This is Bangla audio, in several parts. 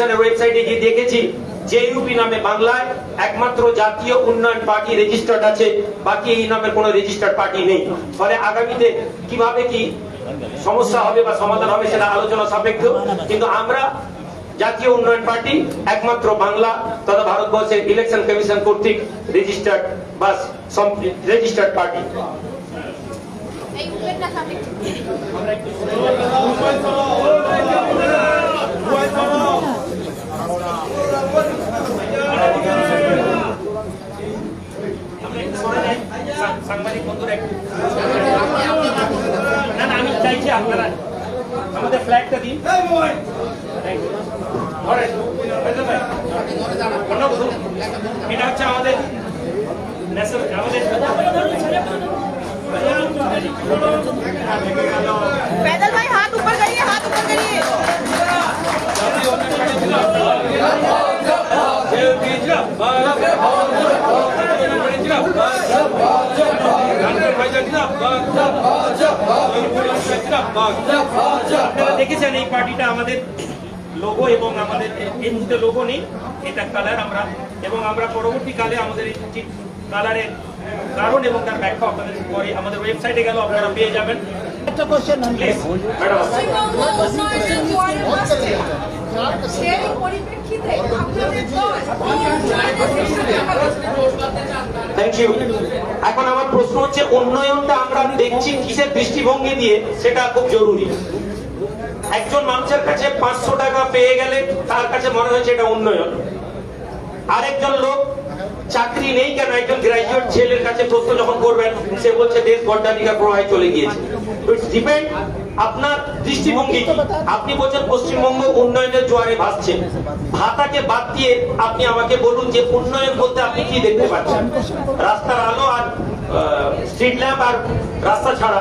কমিশনের ওয়েবসাইটে গিয়ে দেখেছি জেইউপি নামে বাংলায় একমাত্র জাতীয় উন্নয়ন পার্টি রেজিস্টার্ড আছে, বাকি এই নামের কোনো রেজিস্টার্ড পার্টি নেই। ফলে আগামীতে কিভাবে কি সমস্যা হবে বা সমাধান হবে সেটা আলোচনা সাপেক্ষ, কিন্তু আমরা জাতীয় উন্নয়ন পার্টি একমাত্র বাংলা তথা ভারতবর্ষের ইলেকশন কমিশন কর্তৃক রেজিস্টার্ড বা রেজিস্টার্ড পার্টি। সাংবাদিক বন্ধুরা না না আমি চাইছি আপনারা আমাদের ফ্ল্যাগটা দিন। এটা হচ্ছে আমাদের पैदल भाई हाथ ऊपर करिए, हाथ ऊपर करिए। আপনারা দেখেছেন এই পার্টিটা আমাদের লোগো এবং আমাদের এই মুহূর্তে লোগো নেই, এটা কালার আমরা, এবং আমরা পরবর্তীকালে আমাদের এই কালারের কারণ এবং তার ব্যাখ্যা আপনাদের পরে আমাদের ওয়েবসাইটে গেল আপনারা পেয়ে যাবেন। একটা question please madam. Thank you. এখন আমার প্রশ্ন হচ্ছে উন্নয়নটা আমরা দেখছি কিসের দৃষ্টিভঙ্গি দিয়ে, সেটা খুব জরুরি। একজন মানুষের কাছে 500 টাকা পেয়ে গেলে তার কাছে মনে হচ্ছে এটা উন্নয়ন। আরেকজন লোক চাকরি নেই কেন, একজন গ্রাজুয়েট ছেলের কাছে প্রশ্ন যখন করবেন সে বলছে দেশ গড্ডালিকার প্রবাহে চলে গিয়েছে। ডিপেন্ড আপনার দৃষ্টিভঙ্গি কি। আপনি বলছেন পশ্চিমবঙ্গ উন্নয়নের জোয়ারে ভাসছে, ভাতাকে বাদ দিয়ে আপনি আমাকে বলুন যে উন্নয়ন বলতে আপনি কি দেখতে পাচ্ছেন? রাস্তার আলো আর স্ট্রিট ল্যাম্প আর রাস্তা ছাড়া।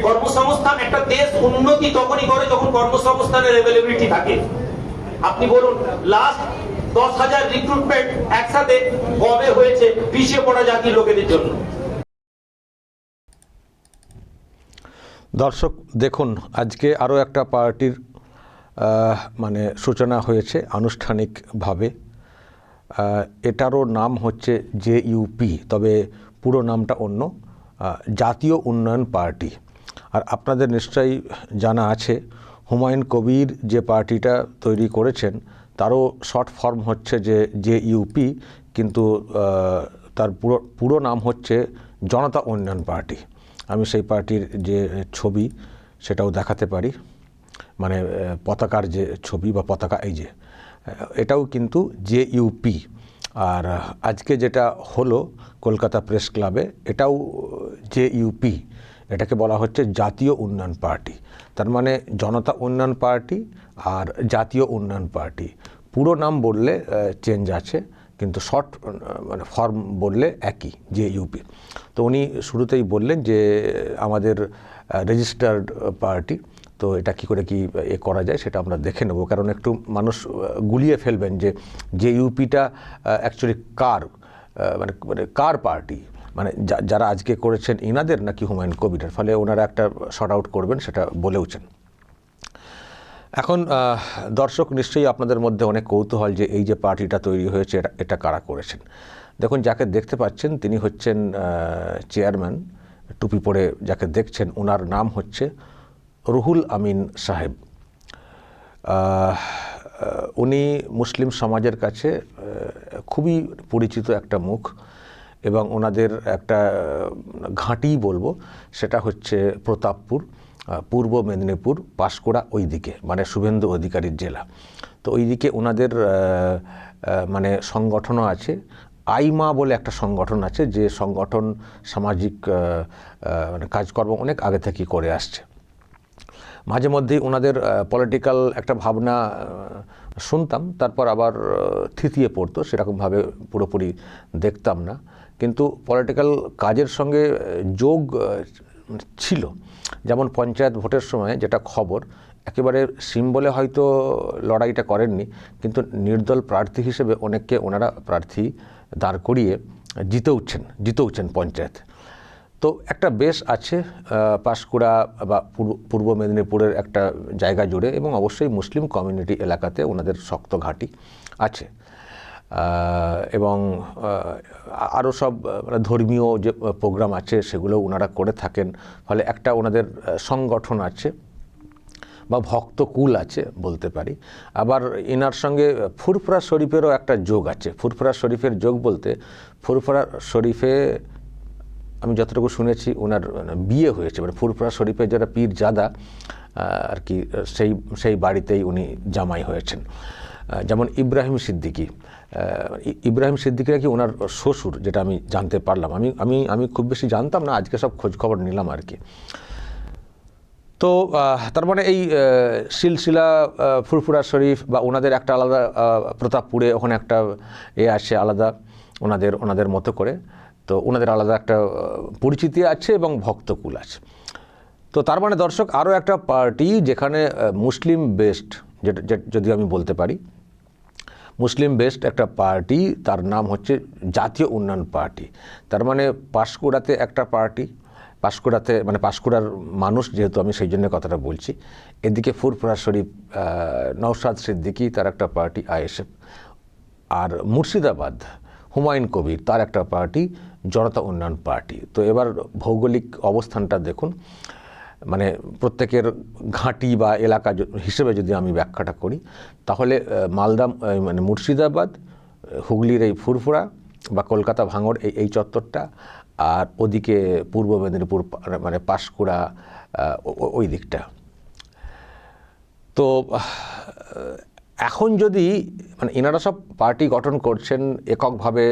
কর্মসংস্থান, একটা দেশ উন্নতি তখনই করে যখন কর্মসংস্থানের অ্যাভেলেবিলিটি থাকে। আপনি বলুন লাস্ট 10,000 রিক্রুটমেন্ট একসাথে কবে হয়েছে পিছিয়ে পড়া জাতির লোকেদের জন্য? দর্শক দেখুন, আজকে আরও একটা পার্টির মানে সূচনা হয়েছে আনুষ্ঠানিকভাবে। এটারও নাম হচ্ছে জেইউপি, তবে পুরো নামটা অন্য, জাতীয় উন্নয়ন পার্টি। আর আপনাদের নিশ্চয়ই জানা আছে হুমায়ুন কবির যে পার্টিটা তৈরি করেছেন তারও শর্ট ফর্ম হচ্ছে যে জেইউপি, কিন্তু তার পুরো নাম হচ্ছে জনতা উন্নয়ন পার্টি। আমি সেই পার্টির যে ছবি সেটাও দেখাতে পারি, মানে পতাকার যে ছবি বা পতাকা, এই যে এটাও কিন্তু জেইউপি। আর আজকে যেটা হলো কলকাতা প্রেস ক্লাবে, এটাও জেইউপি। এটাকে বলা হচ্ছে জাতীয় উন্নয়ন পার্টি। তার মানে জনতা উন্নয়ন পার্টি আর জাতীয় উন্নয়ন পার্টি। পুরো নাম বললে চেঞ্জ আছে, কিন্তু শর্ট মানে ফর্ম বললে একই, জেইউপি। তো উনি শুরুতেই বললেন যে আমাদের রেজিস্টার্ড পার্টি, তো এটা কি করে কি করা যায় সেটা আমরা দেখে নেব, কারণ একটু মানুষ গুলিয়ে ফেলবেন যে জেইউপিটা অ্যাকচুয়ালি কার, মানে কার পার্টি, মানে যারা আজকে করেছেন ইনাদের নাকি হুমায়ুন কবিরের। ফলে ওনারা একটা শর্ট আউট করবেন, সেটা বলেওছেন। এখন দর্শক নিশ্চয়ই আপনাদের মধ্যে অনেক কৌতূহল যে এই যে পার্টিটা তৈরি হয়েছে এটা কারা করেছেন। দেখুন, যাকে দেখতে পাচ্ছেন তিনি হচ্ছেন চেয়ারম্যান, টুপি পরে যাকে দেখছেন, ওনার নাম হচ্ছে রুহুল আমিন সাহেব। উনি মুসলিম সমাজের কাছে খুবই পরিচিত একটা মুখ, এবং ওনাদের একটা ঘাঁটি বলবো, সেটা হচ্ছে প্রতাপপুর, পূর্ব মেদিনীপুর, পাঁশকুড়া, ওই দিকে, মানে শুভেন্দু অধিকারীর জেলা। তো ওই দিকে ওনাদের মানে সংগঠনও আছে। আইমা বলে একটা সংগঠন আছে, যে সংগঠন সামাজিক মানে কাজকর্ম অনেক আগে থেকেই করে আসছে। মাঝে মধ্যেই ওনাদের পলিটিক্যাল একটা ভাবনা শুনতাম, তারপর আবার থিতিয়ে পড়তো, সেরকমভাবে পুরোপুরি দেখতাম না, কিন্তু পলিটিক্যাল কাজের সঙ্গে যোগ ছিল। যেমন পঞ্চায়েত ভোটের সময় যেটা খবর, একেবারে সিম্বলে হয়তো লড়াইটা করেননি, কিন্তু নির্দল প্রার্থী হিসেবে অনেককে ওনারা প্রার্থী দাঁড় করিয়ে জিতেওছেন পঞ্চায়েত। তো একটা বেশ আছে পাঁশকুড়া বা পূর্ব মেদিনীপুরের একটা জায়গা জুড়ে, এবং অবশ্যই মুসলিম কমিউনিটি এলাকাতে ওনাদের শক্ত ঘাঁটি আছে। এবং আরও সব ধর্মীয় যে প্রোগ্রাম আছে সেগুলো ওনারা করে থাকেন, ফলে একটা ওনাদের সংগঠন আছে বা ভক্তকুল আছে বলতে পারি। আবার এনার সঙ্গে ফুরফুরা শরীফেরও একটা যোগ আছে। ফুরফুরা শরীফের যোগ বলতে ফুরফুরা শরীফে আমি যতটুকু শুনেছি ওনার বিয়ে হয়েছে, মানে ফুরফুরা শরীফের যারা পীরজাদা আর কি সেই বাড়িতেই উনি জামাই হয়েছেন। যেমন ইব্রাহিম সিদ্দিকী নাকি ওনার শ্বশুর, যেটা আমি জানতে পারলাম। আমি খুব বেশি জানতাম না, আজকে সব খোঁজ খবর নিলাম আর কি। তো তার মানে এই সিলসিলা ফুরফুরা শরীফ বা ওনাদের একটা আলাদা, প্রতাপপুরে ওখানে একটা আছে আলাদা ওনাদের মতো করে, তো ওনাদের আলাদা একটা পরিচিতি আছে এবং ভক্তকুল আছে। তো তার মানে দর্শক আরও একটা পার্টি যেখানে মুসলিম বেসড, যদি আমি বলতে পারি মুসলিম বেসড একটা পার্টি, তার নাম হচ্ছে জাতীয় উন্নয়ন পার্টি। তার মানে পাঁশকুড়াতে একটা পার্টি, পাঁশকুড়াতে মানে পাঁশকুড়ার মানুষ যেহেতু আমি সেই জন্য কথাটা বলছি। এদিকে ফুরফুরা শরীফ নওশাদ সিদ্দিকী তার একটা পার্টি আইএসএফ, আর মুর্শিদাবাদ হুমায়ুন কবির তার একটা পার্টি জনতা উন্নয়ন পার্টি। তো এবার ভৌগোলিক অবস্থানটা দেখুন, মানে প্রত্যেকের ঘাঁটি বা এলাকা হিসেবে যদি আমি ব্যাখ্যাটা করি, তাহলে মালদা মানে মুর্শিদাবাদ, হুগলির এই ফুরফুরা বা কলকাতা ভাঙড় এই চত্বরটা, আর ওদিকে পূর্ব মেদিনীপুর মানে পাঁশকুড়া ওই দিকটা। তো এখন যদি মানে এনারা সব পার্টি গঠন করছেন, এককভাবে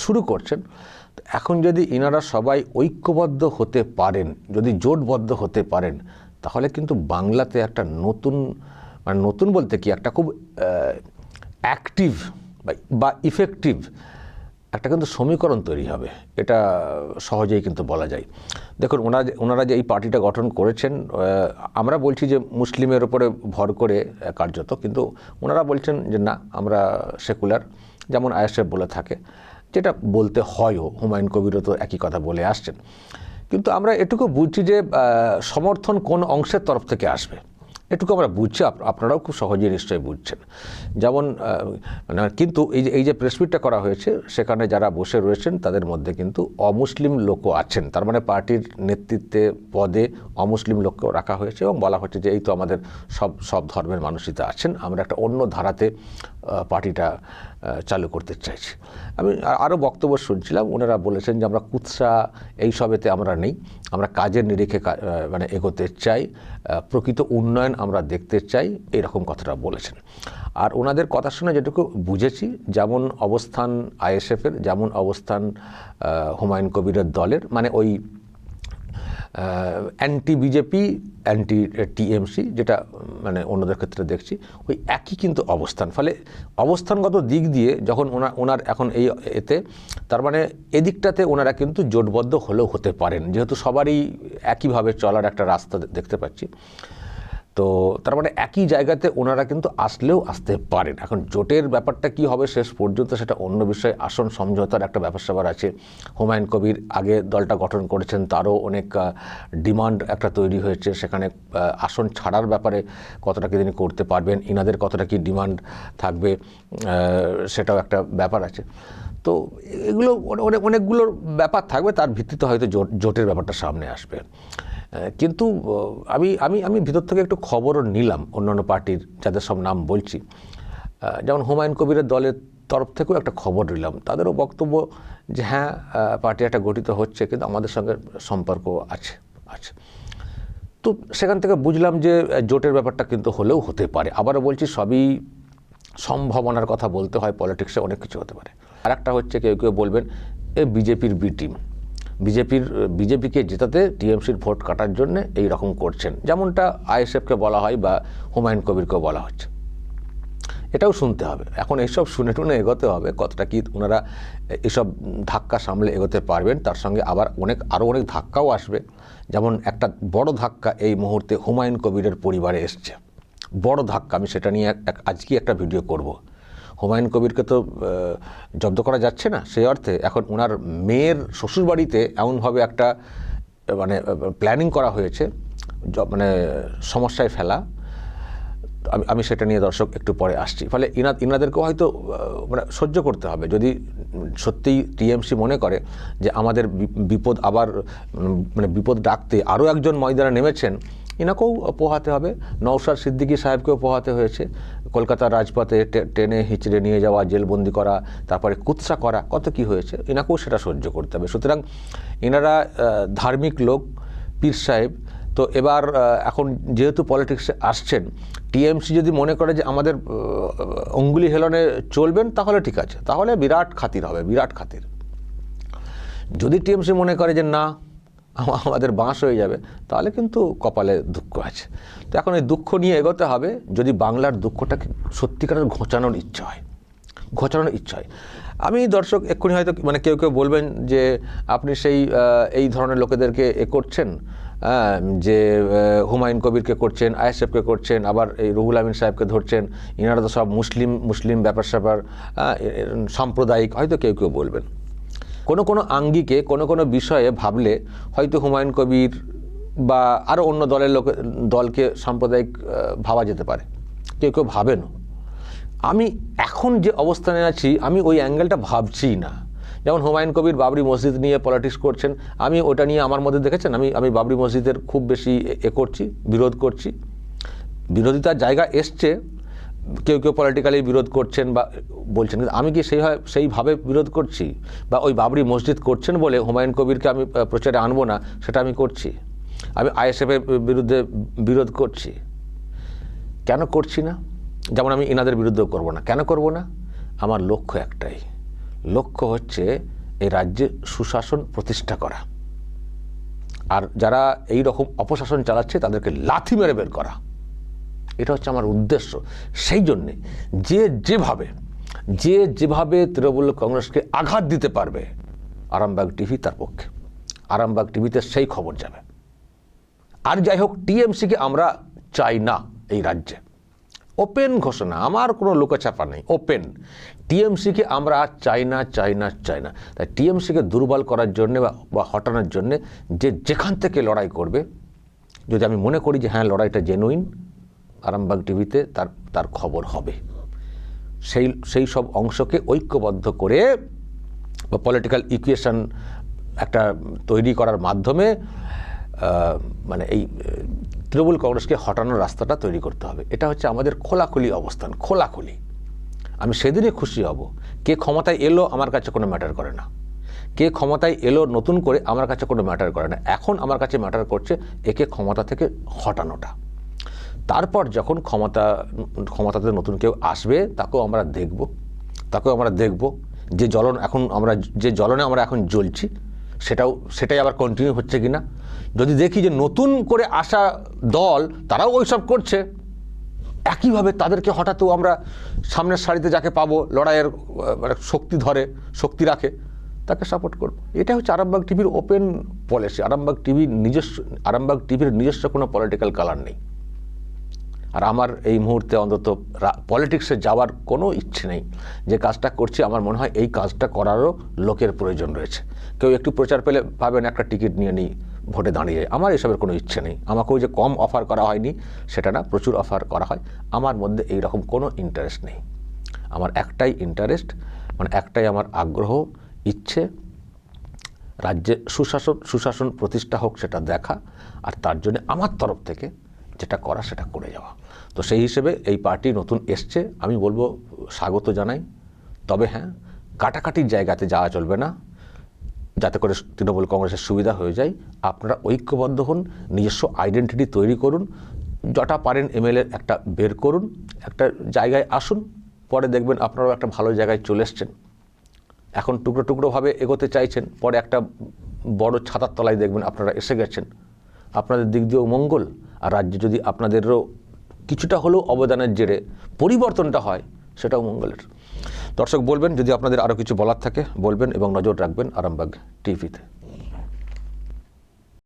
শুরু করছেন, এখন যদি এনারা সবাই ঐক্যবদ্ধ হতে পারেন, যদি জোটবদ্ধ হতে পারেন, তাহলে কিন্তু বাংলাতে একটা নতুন, মানে নতুন বলতে কি, একটা খুব অ্যাক্টিভ বা ইফেক্টিভ একটা কিন্তু সমীকরণ তৈরি হবে। এটা সহজেই কিন্তু বলা যায়। দেখুন ওনারা যে এই পার্টিটা গঠন করেছেন, আমরা বলছি যে মুসলিমের ওপরে ভর করে কার্যত, কিন্তু ওনারা বলছেন যে না, আমরা সেকুলার, যেমন আইএসএফ বলে থাকে, যেটা বলতে হয়ও। হুমায়ুন কবিরও তো একই কথা বলে আসছেন। কিন্তু আমরা এটুকু বুঝছি যে সমর্থন কোন অংশের তরফ থেকে আসবে, এটুকু আমরা বুঝছি, আপনারাও খুব সহজেই নিশ্চয়ই বুঝছেন। যেমন মানে কিন্তু এই যে প্রেসমিটটা করা হয়েছে, সেখানে যারা বসে রয়েছেন তাদের মধ্যে কিন্তু অমুসলিম লোকও আছেন। তার মানে পার্টির নেতৃত্বে পদে অমুসলিম লোককেও রাখা হয়েছে, এবং বলা হচ্ছে যে এই তো আমাদের সব ধর্মের মানুষই তো আছেন, আমরা একটা অন্য ধারাতে পার্টিটা চালু করতে চাইছি। আমি আরও বক্তব্য শুনছিলাম, ওনারা বলেছেন যে আমরা কুৎসা এইসবেতে আমরা নেই, আমরা কাজের নিরিখে মানে এগোতে চাই, প্রকৃত উন্নয়ন আমরা দেখতে চাই, এরকম কথাটা বলেছেন। আর ওনাদের কথা শুনে যেটুকু বুঝেছি, যেমন অবস্থান আইএসএফের, যেমন অবস্থান হুমায়ুন কবিরের দলের, মানে ওই অ্যান্টি বিজেপি অ্যান্টি টিএমসি, যেটা মানে অন্যদের ক্ষেত্রে দেখছি, ওই একই কিন্তু অবস্থান। ফলে অবস্থানগত দিক দিয়ে যখন ওনার এখন এই এতে, তার মানে এদিকটাতে ওনারা কিন্তু জোটবদ্ধ হলেও হতে পারেন, যেহেতু সবারই একইভাবে চলার একটা রাস্তা দেখতে পাচ্ছি। তো তার মানে একই জায়গাতে ওনারা কিন্তু আসলেও আসতে পারেন। এখন জোটের ব্যাপারটা কি হবে শেষ পর্যন্ত সেটা অন্য বিষয়, আসন সমঝোতার একটা ব্যাপার স্যাপার আছে। হুমায়ুন কবির আগে দলটা গঠন করেছেন, তারও অনেক ডিমান্ড একটা তৈরি হয়েছে, সেখানে আসন ছাড়ার ব্যাপারে কতটা কি তিনি করতে পারবেন, ইনাদের কতটা কি ডিমান্ড থাকবে, সেটাও একটা ব্যাপার আছে। তো এগুলো অনেকগুলো ব্যাপার থাকবে, তার ভিত্তিতে হয়তো জোটের ব্যাপারটা সামনে আসবে। কিন্তু আমি ভিতর থেকে একটু খবরও নিলাম অন্যান্য পার্টির, যাদের সব নাম বলছি, যেমন হুমায়ুন কবিরের দলের তরফ থেকেও একটা খবর নিলাম। তাদেরও বক্তব্য যে হ্যাঁ, পার্টি একটা গঠিত হচ্ছে, কিন্তু আমাদের সঙ্গে সম্পর্ক আছে। তো সেখান থেকে বুঝলাম যে জোটের ব্যাপারটা কিন্তু হলেও হতে পারে। আবারও বলছি, সবই সম্ভাবনার কথা বলতে হয়, পলিটিক্সে অনেক কিছু হতে পারে। আর একটা হচ্ছে, কেউ কেউ বলবেন এ বিজেপির বি টিম, বিজেপিকে জেতাতে টিএমসির ভোট কাটার জন্য এই রকম করছেন, যেমনটা আইএসএফকে বলা হয় বা হুমায়ুন কবিরকেও বলা হচ্ছে। এটাও শুনতে হবে। এখন এইসব শুনে টুনে এগোতে হবে, কতটা কি ওনারা এসব ধাক্কা সামলে এগোতে পারবেন। তার সঙ্গে আবার আরও অনেক ধাক্কাও আসবে। যেমন একটা বড় ধাক্কা এই মুহূর্তে হুমায়ুন কবিরের পরিবারে এসছে, বড় ধাক্কা। আমি সেটা নিয়ে আজকে একটা ভিডিও করব। হুমায়ুন কবিরকে তো জব্দ করা যাচ্ছে না, সেই অর্থে এখন ওনার মেয়ের শ্বশুরবাড়িতে এমনভাবে একটা মানে প্ল্যানিং করা হয়েছে, মানে সমস্যায় ফেলা। আমি সেটা নিয়ে দর্শক একটু পরে আসছি। ফলে ইনাদেরকেও হয়তো মানে সহ্য করতে হবে। যদি সত্যিই টিএমসি মনে করে যে আমাদের বিপদ আবার মানে বিপদ ডাকতে আরও একজন ময়দানে নেমেছেন, এনাকেও পোহাতে হবে। নওশাদ সিদ্দিকী সাহেবকেও পোহাতে হয়েছে, কলকাতার রাজপথে টেনে হিচড়ে নিয়ে যাওয়া, জেলবন্দি করা, তারপরে কুৎসা করা, কত কি হয়েছে, এনাকেও সেটা সহ্য করতে হবে। সুতরাং এনারা ধার্মিক লোক, পীর সাহেব। তো এবার এখন যেহেতু পলিটিক্সে আসছেন, টিএমসি যদি মনে করে যে আমাদের অঙ্গুলি হেলনে চলবেন, তাহলে ঠিক আছে, তাহলে বিরাট খাতির হবে, বিরাট খাতির। যদি টিএমসি মনে করে যে না আমাদের বাঁশ হয়ে যাবে, তাহলে কিন্তু কপালে দুঃখ আছে। তো এখন এই দুঃখ নিয়ে এগোতে হবে, যদি বাংলার দুঃখটাকে সত্যিকারের ঘোচানোর ইচ্ছা হয়, ঘোচানোর ইচ্ছা হয়। আমি দর্শক এক্ষুনি হয়তো মানে কেউ কেউ বলবেন যে আপনি সেই এই ধরনের লোকেদেরকে করছেন, যে হুমায়ুন কবিরকে করছেন, আইএসএফকে করছেন, আবার এই রুহুল আমিন সাহেবকে ধরছেন, ইনারা তো সব মুসলিম ব্যাপার স্যাপার, সাম্প্রদায়িক, হয়তো কেউ কেউ বলবেন। কোনো আঙ্গিকে কোনো বিষয়ে ভাবলে হয়তো হুমায়ুন কবির বা আরও অন্য দলকে সাম্প্রদায়িক ভাবা যেতে পারে, কেউ কেউ ভাবেনও। আমি এখন যে অবস্থানে আছি, আমি ওই অ্যাঙ্গেলটা ভাবছি না। যেমন হুমায়ুন কবির বাবরি মসজিদ নিয়ে পলিটিক্স করছেন, আমি ওটা নিয়ে আমার মধ্যে দেখেছেন আমি বাবরি মসজিদের খুব বেশি করছি, বিরোধ করছি। বিরোধিতার জায়গা এসছে, কেউ পলিটিক্যালি বিরোধ করছেন বা বলছেন, কিন্তু আমি কি সেইভাবে বিরোধ করছি? বা ওই বাবরি মসজিদ করছেন বলে হুমায়ুন কবিরকে আমি প্রচারে আনবো না, সেটা আমি করছি? আমি আইএসএফের বিরুদ্ধে বিরোধ করছি, কেন করছি না? যেমন আমি এনাদের বিরুদ্ধেও করব না। কেন করব না? আমার লক্ষ্য একটাই, লক্ষ্য হচ্ছে এই রাজ্যে সুশাসন প্রতিষ্ঠা করা, আর যারা এই রকম অপশাসন চালাচ্ছে তাদেরকে লাথি মেরে বের করা। এটা হচ্ছে আমার উদ্দেশ্য। সেই জন্যে যেভাবে তৃণমূল কংগ্রেসকে আঘাত দিতে পারবে, আরামবাগ টিভি তার পক্ষে। আরামবাগ টিভিতে সেই খবর যাবে। আর যাই হোক, টিএমসিকে আমরা চাই না এই রাজ্যে। ওপেন ঘোষণা, আমার কোনো লুকোচাপা নেই, ওপেন। টিএমসিকে আমরা চাই না। তাই টিএমসিকে দুর্বল করার জন্যে বা হটানোর জন্যে যেখান থেকে লড়াই করবে, যদি আমি মনে করি যে হ্যাঁ লড়াইটা জেনুইন, আরামবাগ টিভিতে তার খবর হবে। সেই সব অংশকে ঐক্যবদ্ধ করে বা পলিটিক্যাল ইকুয়েশন একটা তৈরি করার মাধ্যমে মানে এই তৃণমূল কংগ্রেসকে হটানোর রাস্তাটা তৈরি করতে হবে। এটা হচ্ছে আমাদের খোলাখুলি অবস্থান, খোলাখুলি। আমি সেদিনই খুশি হব। কে ক্ষমতায় এলো আমার কাছে কোনো ম্যাটার করে না, কে ক্ষমতায় এলো নতুন করে আমার কাছে কোনো ম্যাটার করে না। এখন আমার কাছে ম্যাটার করছে একে ক্ষমতা থেকে হটানোটা। তারপর যখন ক্ষমতাতে নতুন কেউ আসবে, তাকেও আমরা দেখব যে জ্বলনে আমরা এখন জ্বলছি, সেটাই আবার কন্টিনিউ হচ্ছে কিনা। যদি দেখি যে নতুন করে আসা দল তারাও ওইসব করছে, একইভাবে তাদেরকে হঠাৎও আমরা সামনের সারিতে যাকে পাবো, লড়াইয়ের শক্তি রাখে, তাকে সাপোর্ট করব। এটা হচ্ছে আরামবাগ টিভির ওপেন পলিসি। আরামবাগ টিভির নিজস্ব কোনো পলিটিক্যাল কালার নেই। আর আমার এই মুহূর্তে অন্তত পলিটিক্সে যাওয়ার কোনো ইচ্ছে নেই। যে কাজটা করছি, আমার মনে হয় এই কাজটা করারও লোকের প্রয়োজন রয়েছে। কেউ একটু প্রচার পেলে ভাবেন একটা টিকিট নিয়ে নিই, ভোটে দাঁড়িয়ে। আমার এসবের কোনো ইচ্ছে নেই। আমাকেও যে কম অফার করা হয়নি সেটা না, প্রচুর অফার করা হয়। আমার মধ্যে এই রকম কোনো ইন্টারেস্ট নেই। আমার একটাই ইন্টারেস্ট, মানে একটাই আমার আগ্রহ, ইচ্ছে, রাজ্যে সুশাসন প্রতিষ্ঠা হোক, সেটা দেখা, আর তার জন্য আমার তরফ থেকে যেটা করা সেটা করে যাওয়া। তো সেই হিসেবে এই পার্টি নতুন এসছে, আমি বলবো স্বাগত জানাই। তবে হ্যাঁ, কাটাকাটির জায়গাতে যাওয়া চলবে না, যাতে করে তৃণমূল কংগ্রেসের সুবিধা হয়ে যায়। আপনারা ঐক্যবদ্ধ হন, নিজস্ব আইডেন্টিটি তৈরি করুন, যটা পারেন এমএলএ একটা বের করুন, একটা জায়গায় আসুন, পরে দেখবেন আপনারাও একটা ভালো জায়গায় চলে এসছেন। এখন টুকরোভাবে এগোতে চাইছেন, পরে একটা বড় ছাতার তলায় দেখবেন আপনারা এসে গেছেন। আপনাদের দিক দিয়েও মঙ্গল, আর রাজ্যে যদি আপনাদেরও কিছুটা হলেও অবদানের জেরে পরিবর্তনটা হয়, সেটাও মঙ্গলের। দর্শক বলবেন, যদি আপনাদের আরও কিছু বলার থাকে বলবেন, এবং নজর রাখবেন আরামবাগ টিভিতে।